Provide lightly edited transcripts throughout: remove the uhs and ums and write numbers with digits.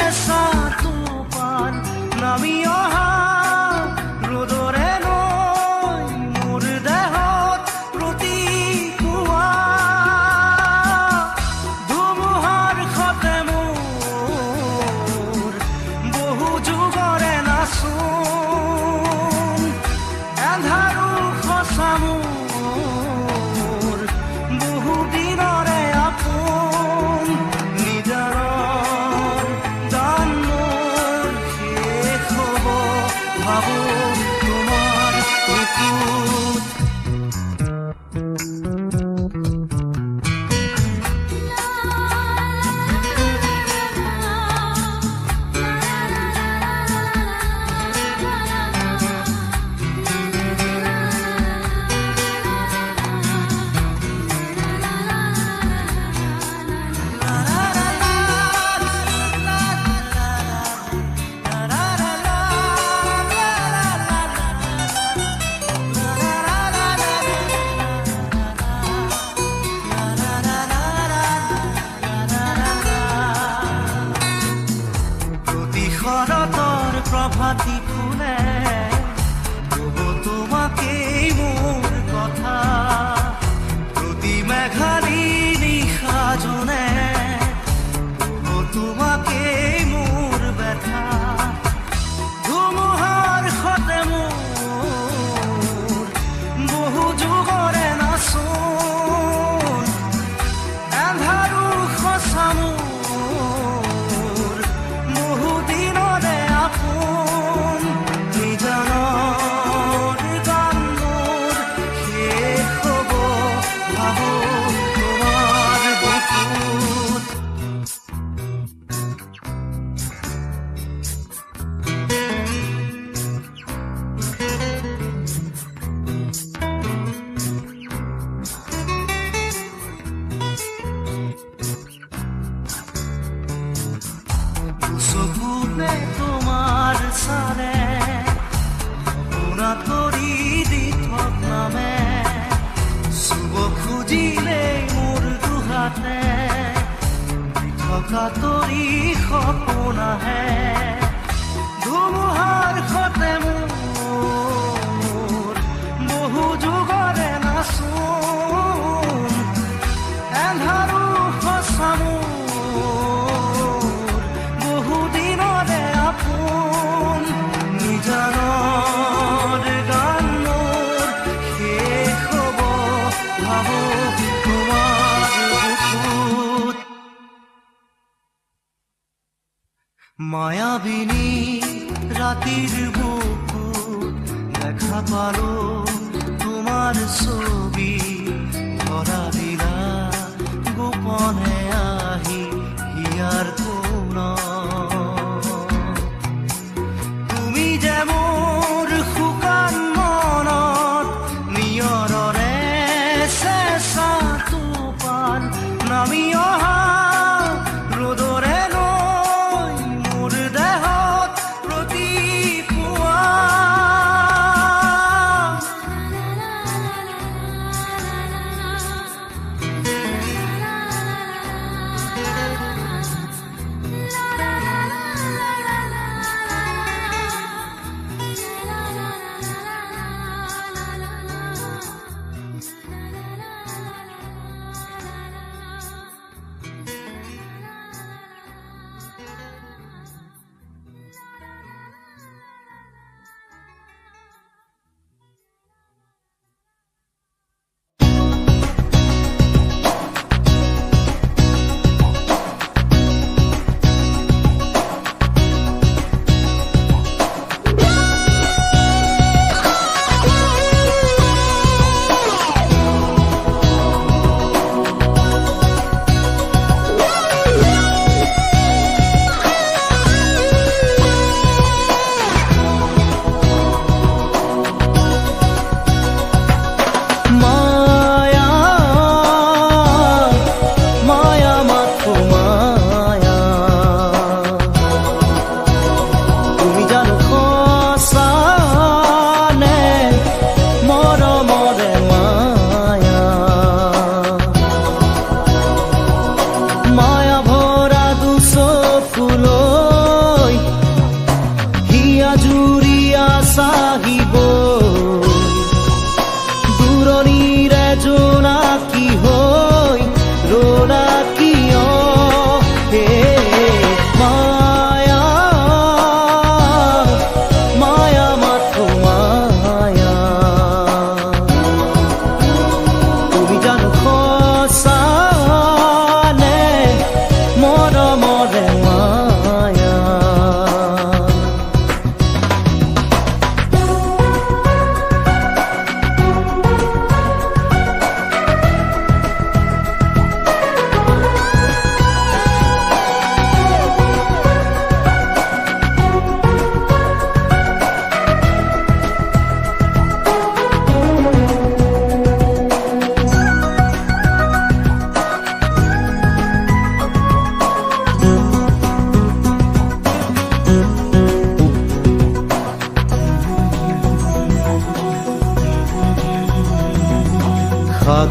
চেঁচা টোপাল নামি অহা ৰ'দৰে নৈ মোৰ দেহত প্ৰতিপুৱা ধুমুহাৰ সতে মোৰ বহু যুগৰে নাচোন এন্ধাৰো সঁচা মোৰ বহু দিনৰে আপোন নিজাৰৰ গান মোৰ শেষ হ'ব ভাবো তোমাৰ বুকুত শৰতৰ প্ৰভাতী ফুলে কব তোমাকেই মোৰ কথা প্ৰতি মেঘালী নিশা জোনে কব তোমাকেই মোৰ ব্যথা ধুমুহাৰ সতে মোৰ বহু যুগৰে নাচোন এন্ধাৰো সঁচা মোৰ বহু দিনৰে আপোন নিজানৰ গান মোৰ শেষ হ'ব ভাবো তোমাৰ বুকুত চকুতে তোমাৰ চালে সপোনা তৰি দি থকামে চুব খুজিলেই মোৰ দুহাতে থকা তৰি সপোন আহে ধুমুহাৰ সতে মোৰ বহু যুগৰে নাচোন এন্ধাৰো সঁচা মোৰ বহু দিনৰে আপোন নিজানৰ গান মোৰ শেষ হ'ব ভাবো তোমাৰ বুকুত মায়াবিনী ৰাতিৰ বুকুত দেখা পালো তোমাৰ ছবি ধৰা দিলা গোপনে আহি হিয়াৰ কোণত তুমি যে মোৰ শুকান মনত নিয়ৰৰে চেঁচা টোপাল নামি অহা ৰ'দৰে নৈ মোৰ দেহত প্ৰতিপুৱা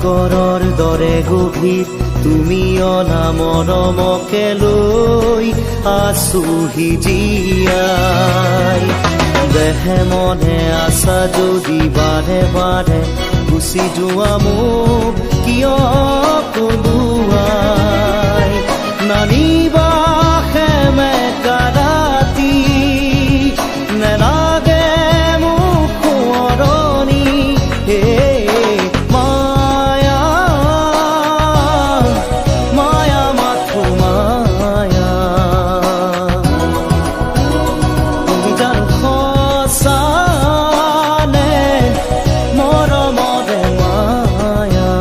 সাগৰৰ দৰে গভীৰ তুমি অনামনমকে লৈ আছোহি জীয়াই দেহে মনে আছা যদি বাৰে বাৰে গুচি যোৱা মোক কিয় কলোৱাই নানিবা সেমেকা ৰাতি নেলাগে মোক সোঁৱৰণি হে মায়া মায়া মাথো মায়া তুমি জানো সঁচা নে মৰমৰে মায়া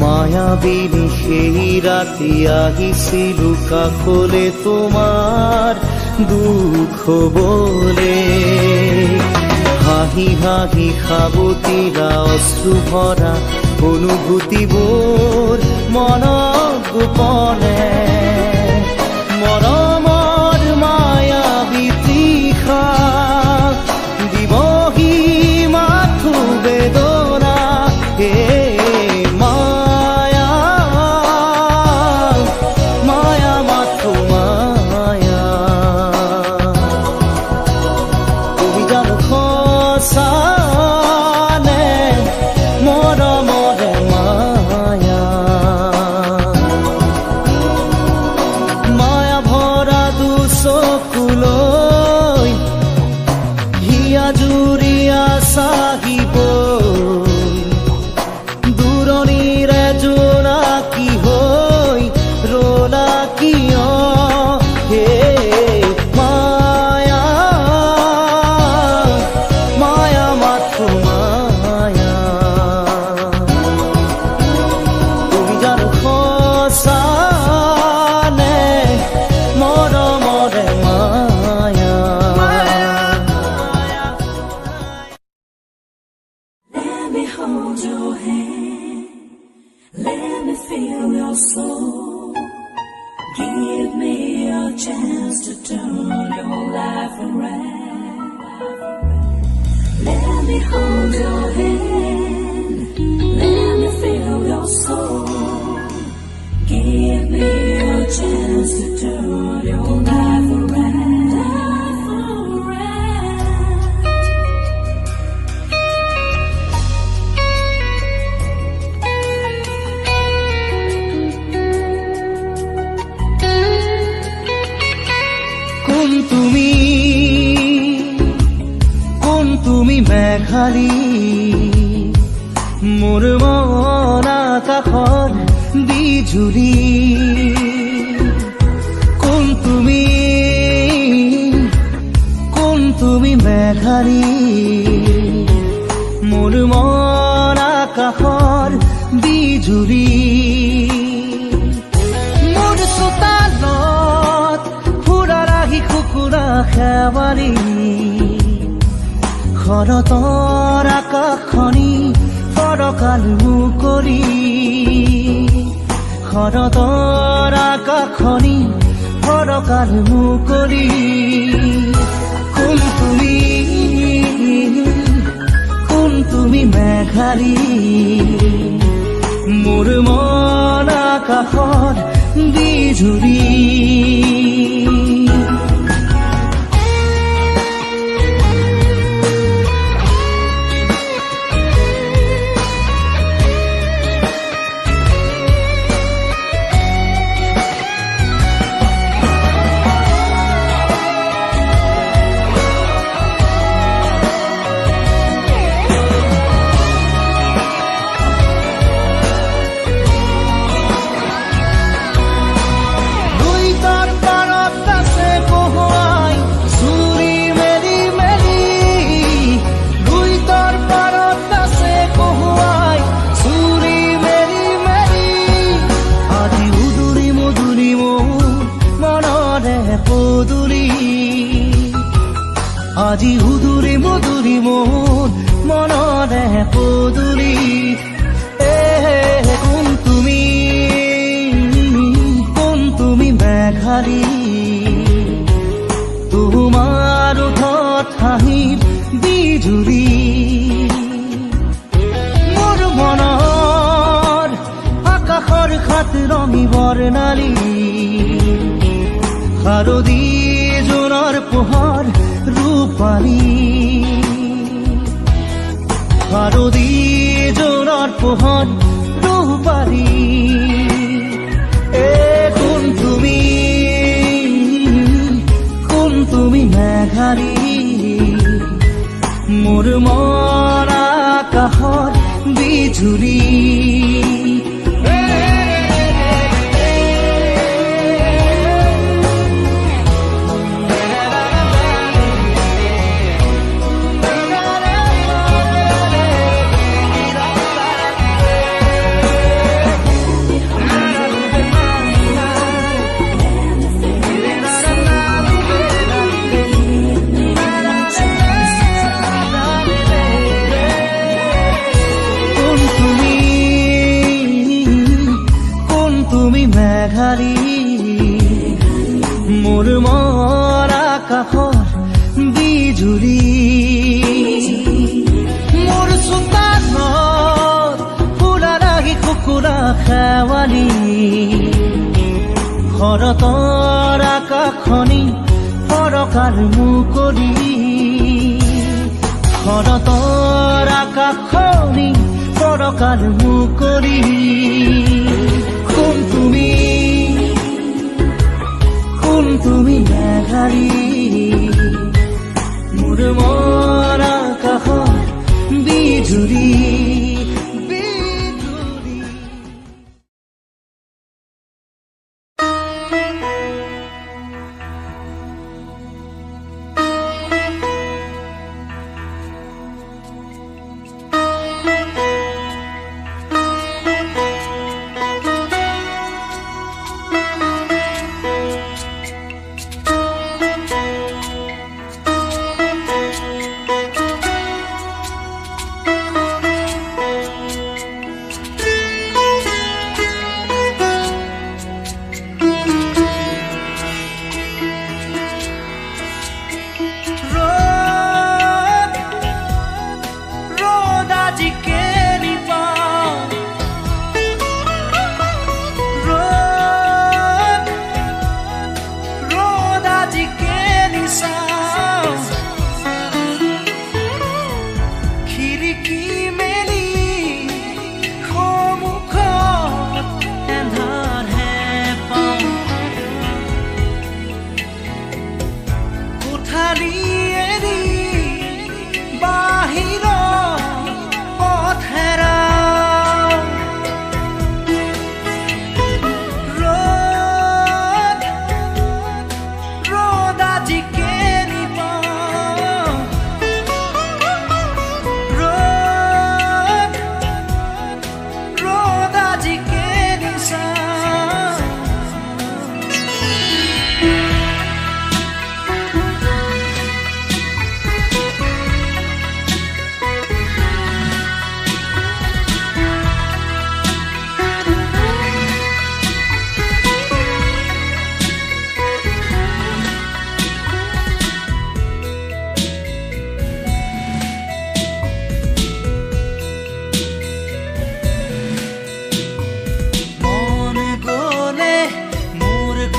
মায়াবিনী সেই ৰাতি আহিছিলো কাষলে তোমাৰ দুখ হবলে হাঁহি হাঁহি সাবতিলা অশ্ৰু ভৰা অনুভূতিবোৰ মনত গোপনে মৰমৰ মায়াবী তৃষা দিবহি মাথো বেদনা হে জুৰিয়া চাহিব দূৰণিৰে জোনাকী হৈ ৰলা কিয় হে মায়া মায়া মাথো মায়া তুমি জানো সঁচা নে মৰমৰে মায়া Hold your hand, let me feel your soul. Give me a chance to turn your life around. Let me hold your hand, let me feel your soul. Give me a chance to turn your life around. কোন তুমি মেঘালী মোৰ মন আকাশৰ বিজুলী কোন তুমি মেঘালী মোৰ মন আকাশৰ বিজুলী মোৰ চোতালত কুকুৰা খেৱালি শৰতৰ আকাশখনি ফৰকাল মুকলি শৰতৰ আকাশখনি ফৰকাল মুকলি কোন তুমি মেঘালী মোৰ মন আকাশত বিজুলী আজি উদুৰি মধুৰি মোৰ মনৰে পদূলি কোন তুমি মেঘাৰী তোমাৰ ওঠত হাঁহিৰ বিজুলী মোৰ মনৰ আকাশৰ খাত ৰঙী বৰ্ণালী শাৰদী জোনৰ পোহৰ ৰূপালী শাৰদী জোনৰ পোহৰ ৰূপালী কোন তুমি মেঘাৰী মোৰ মন আকাশৰ বিজুলী মোৰ মন আকাশৰ বিজুলী মোৰ চোতালত ফুলা লাগি কুকুৰা খেৱালী শৰতৰ আকাশখনি ফৰকাৰ মুকলি শৰতৰ আকাশখনি ফৰকাৰ মুকলি কোন তুমি মেঘাৰী মোৰ মন আকাশৰ বিজুলী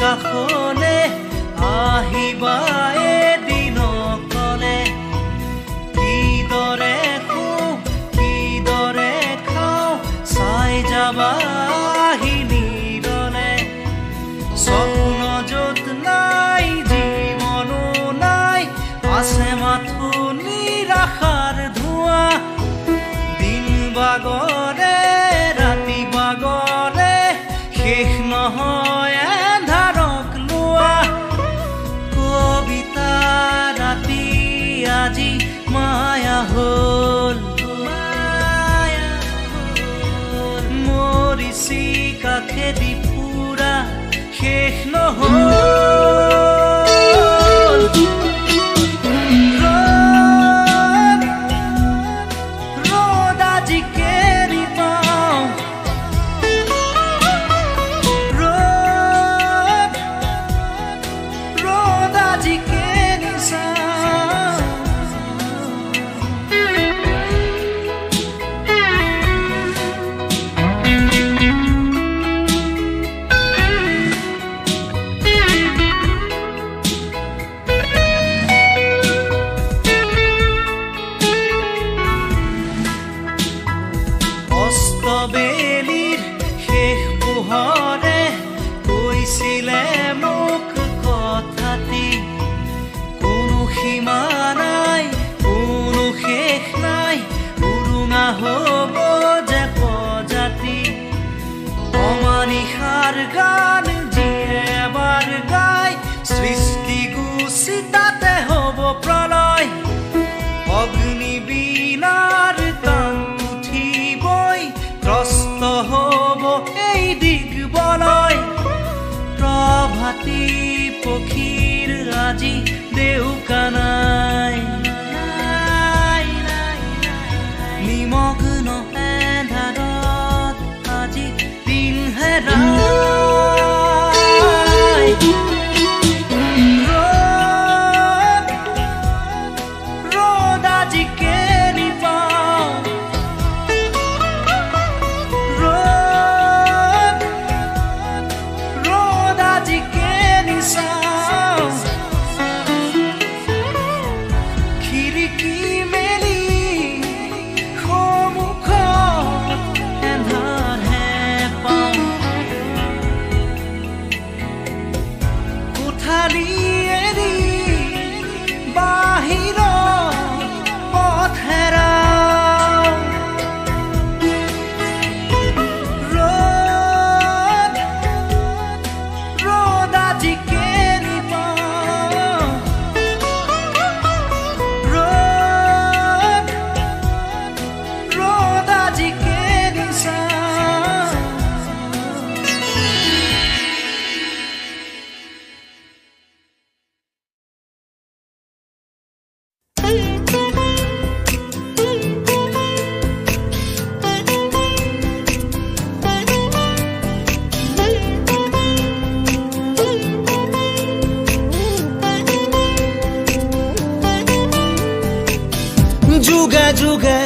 কাষলে আহিবা এদিন কলে কিদৰে শুওঁ কিদৰে খাওঁ চাই যাবা নিৰলে স্বপ্ন য'ত নাই জীৱনো নাই আছে মাথো নিৰাশাৰ ধোঁৱা দিন বাগৰে ৰাতি বাগৰে শেষ নহয় আজি মায়া হল মৰিছি কাষেদি ফুৰা শেষ নহল গান যিয়ে এবাৰ গায় সৃষ্টি গুচি তাতে হ'ব প্ৰলয় অগ্নি বীণাৰ তান উঠিবই ত্ৰস্ত হ'ব এই দিগবলয় প্ৰভাতী পক্ষীৰ আজি দেউকা নাই নিমগ্ন এন্ধাৰত আজি দিন হেৰাই ৰ'দ আজি কেনি পাওঁ ৰ'দ আজি কেনি চাওঁ খিৰিকী মেলি সন্মুখত এন্ধাৰহে পাওঁ কোঠালি এৰি বাহিৰত পথ হেৰাওঁ ৰ'দ আজি কেনি পাওঁ ৰ'দ আজি কেনি চাওঁ যুগে যুগে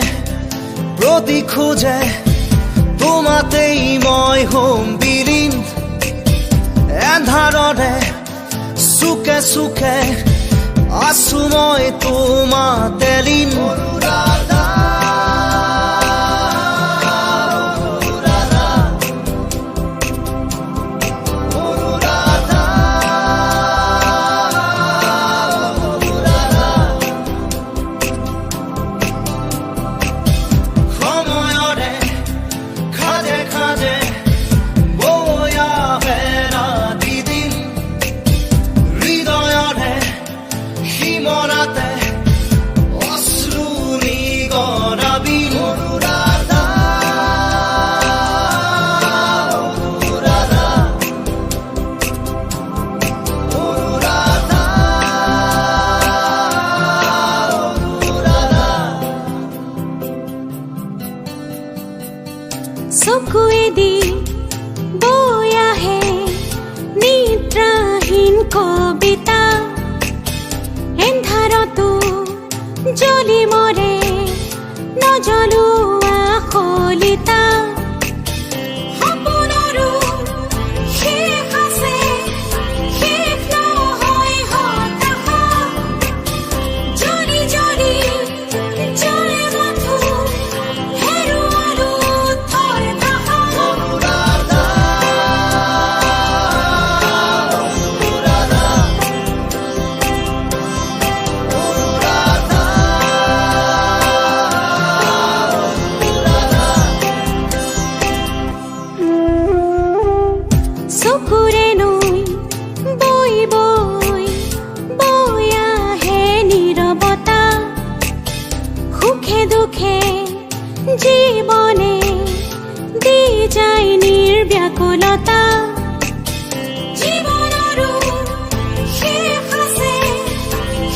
প্ৰতি খোজে তোমাতেই মই হ'ম বিলীন এন্ধাৰৰে চুকে চুকে আছো মই তোমাতে লীন সময়ৰে খাজে খাজে বৈ আহে ৰাতি দিন হৃদয়ৰে সীমনাতে অশ্ৰু নিগৰাবি চকুৱেদি বৈ আহে নিদ্ৰাহীন কবিতা এন্ধাৰতো জ্বলি মৰে নজ্বলোৱা শলিতা সপোনৰো শেষ আছে শেষ নহয় হতাশা জ্বলি জ্বলি জ্বলে মাথো হেৰুৱালো থৰ ভাষা চকুৰে নৈ বৈ বৈ বৈ আহে নীৰৱতা সুখে দুখে জীৱনে দি যায় নিৰ্ব্যাকুলতা জীৱনৰো শেষ আছে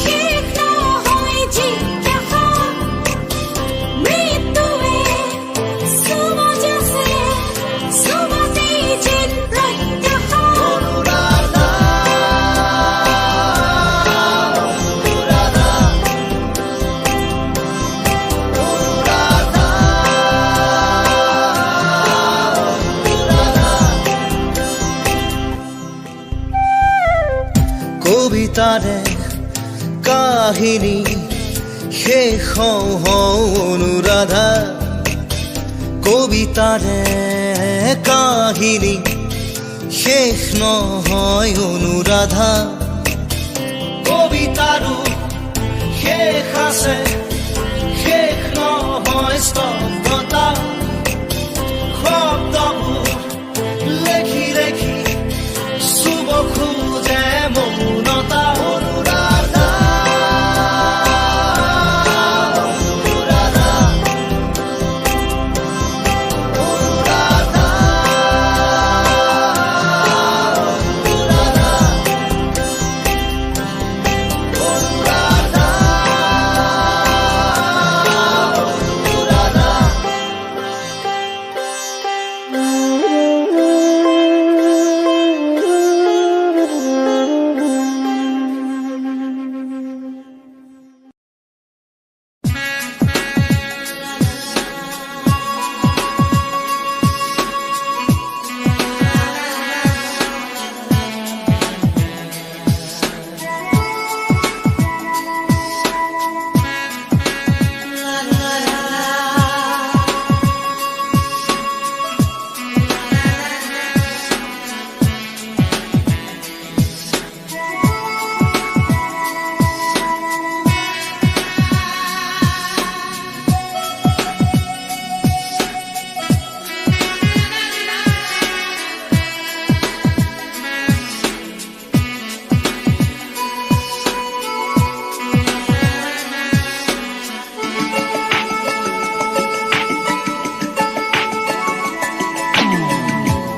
শেষ নহয় জিজ্ঞাসা মৃত্যুৱে চুমজ আছে চুমতেই যেন প্ৰত্যাশা কবিতাৰে কাহিনী শেষ হওঁ হওঁ অনুৰাধা কবিতাৰে কাহিনী শেষ নহয় অনুৰাধা কবিতাৰো শেষ আছে শেষ নহয় স্তব্ধতা শব্দবোৰ লেখি লেখি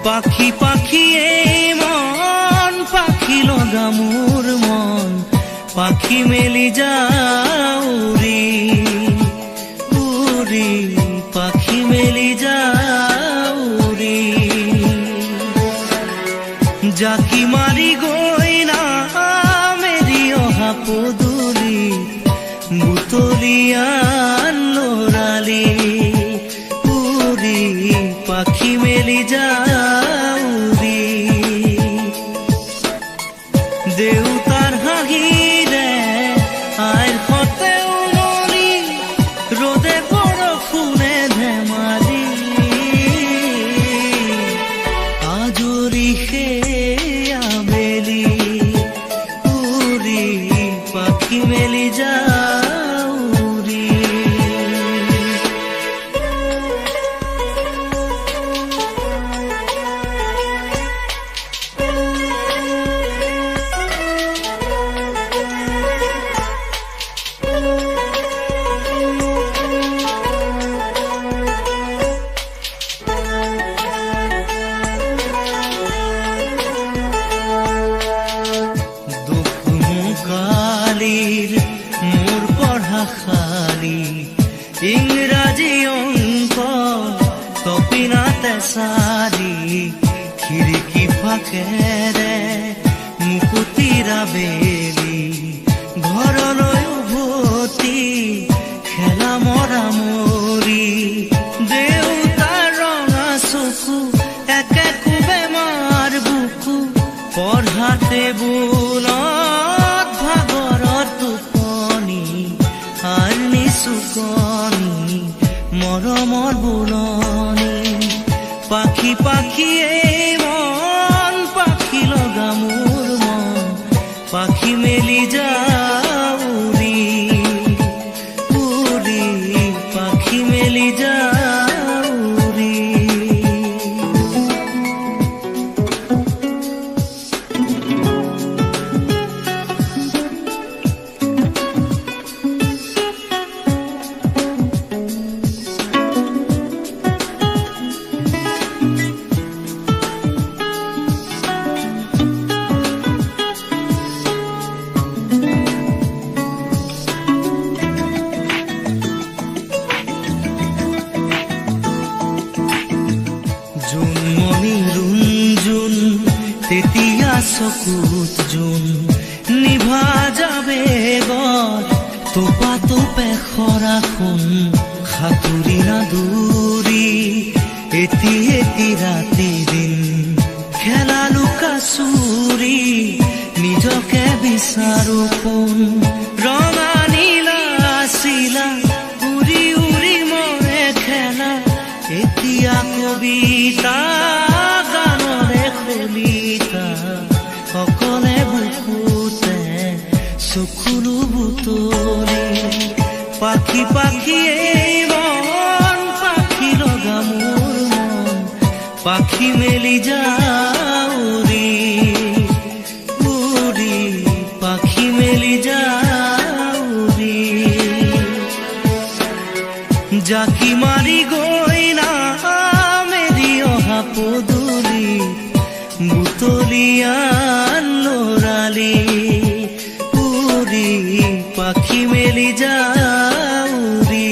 পাখি পাখি এই মন পাখি লগা মোৰ মন পাখি মেলি যাও উৰি উৰি পাখি মেলি যাও উৰি জাকি মাৰি গৈ না মেৰি অহা পদূলি বুটলিয়ান লৰালি উৰি পাখি মেলি যাও উৰি দেউতাৰ হাঁহিৰে আইৰ সতে উমলি ৰ'দে বৰষুণে ধেমালি আজৰি সেই আবেলি উৰি পাখি মেলি যাও উৰি কালিৰ মোৰ পঢ়া খালি ইংৰাজী অংক তপিনাতে চালি খিৰিকী ফাকেৰে মুকুতিৰা বেলি ঘৰলৈ উভতি খেলা মৰা মৰি দেউতাৰ ৰঙা চকু একে কোবে মাৰ বুকু পঢ়া টেবুলত ভাগৰত টোপনি আৰ নিচুকনি মৰমৰ বুলনি পাখি পাখি এই মন পাখি লগা মোৰ মন পাখি মেলি যাও উৰি উৰি পাখি মেলি যাও উৰি জোনমণি ৰুণজোন তেতিয়া চকুত জোন নিভা যাবে গত তোপা তোপে খৰা সোণ সাঁতুৰি না দূৰি এটি এটি ৰাতি দিন খেলা লুকা চুৰি নিজকে বিচাৰো কোন ৰঙা নীলা চিলা উৰি উৰি মৰে খেলা এতিয়া কবিতা গানৰে কলিতা সকলে বুকুতে চকুলো বুটলি পাখি পাখি এই মন পাখি লগা মোৰ মন পাখি মেলি যাও উৰি উৰি পাখি মেলি যাও উৰি জাকি মাৰি গৈ না মেৰি অহা পদূলি বুটলিয়ান লৰালি উৰি পাখি মেলি যাও উৰি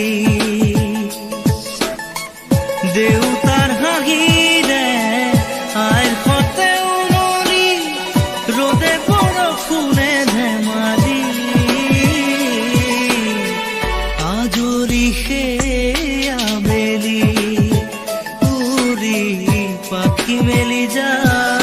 দেউতাৰ হাঁহিৰে আইৰ সতে উমলি ৰ'দে বৰষুণে ধেমালি আজৰি সেই আবেলি উৰি পাখি মেলি যাও